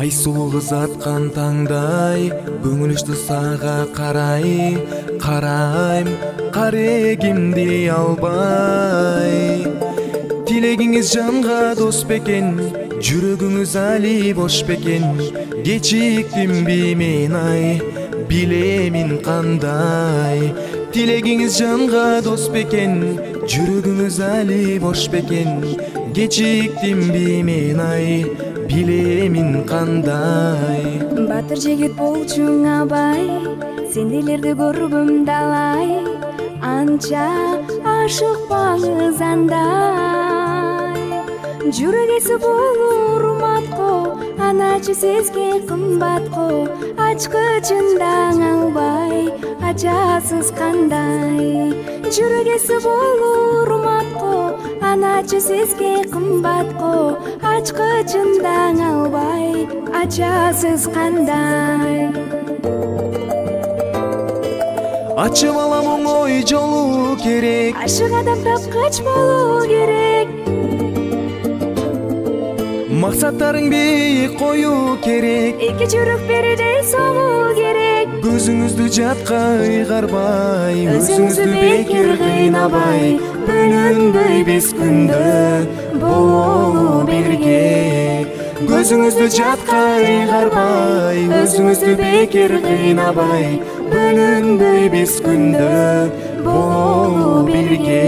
Айсулуу кыз аткан таңдай көңүлүштү сага карайм карегимди албай. Тилегиңиз жанга дос бекен, жүрөгүңүз али бош бекен. Кечиктимби мен ай, билемин кандай. Тилегиңиз жанга дос бекен, жүрөгүңүз али бош бекен. Кечиктимби мен ай, билемин кандай. Батыр жигит болчуң абай, сендейлерди көргөм далай. Анча ашыкпаңыз андай. Жүрөгөсү болур матко, аначы сезге кымбатко. Ачкычындаң албай, ачасыз кандай. Жүрөгөсү болур матко, аначы сезге кымбатко. Ачкычындаң албай, ачасыз кандай. Ачып алам оңой жолу керек, Ашык адам тапкыч болуу керек. Максаттарың бийик коюу керек. Эки жүрөк бирдей согуу керек. Көзүңүздү жатка ыйгарбай, Өзүңүздү бекер кыйнабай. Бөлүнбөй биз күндө бололу бирге. Көзүңүздү жатка ыйгарбай, өзүңүздү бекер кыйнабай. Бөлүнбөй биз күндө бололу бирге.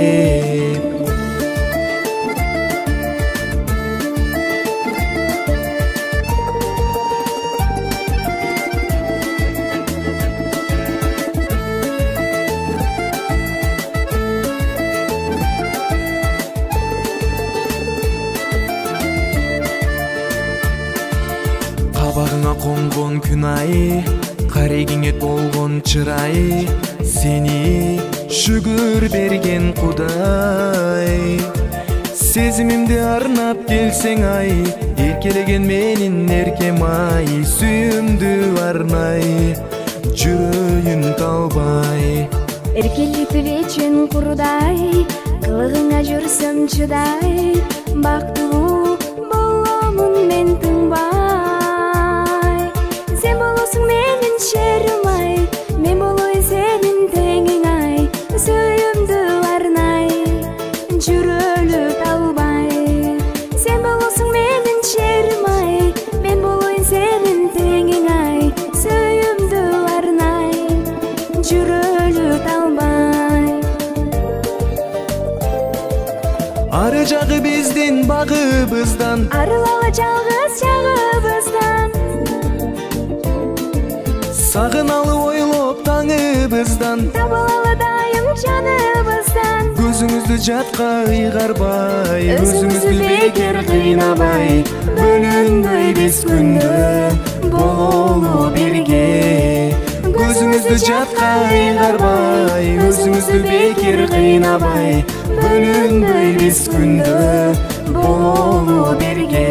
Кабагыңа конгон күн ай, карегиңе толгон чырай. Сени шүгүр берген Кудай. Сезимимди арнап келсең ай, эркелеген менин эркем ай. Сүйүмдү арнай, жүрөйүн талбай. Эркелик түлечүн курдай, кылыгыңа жүрсөм чыдай. Бактылуу боломун мен тынбай. Сен болосуң менин шерим ай, мен болоюн сенин теңиң ай. Сүйүмдү арнай, жүрөлү талбай. Сен болосуң менин шерим ай, мен болоюн сенин теңиң ай. Сүйүмдү арнай, жүрөлү талбай. Ары жагы биздин багыбыздан, Арылалы жалгыз жагыбыздан. сагыналы ойлоп таңыбыздан. Табылалы дайым жаныбыздан. Көзүңүздү жатка ыйгарбай, Өзүңүздү бекер кыйнабай. Бөлүнбөй биз күндө бололу бирге. Көзүңүздү жатка ыйгарбай, өзүңүздү бекер кыйнабай. Бөлүнбөй биз күндө бололу бирге.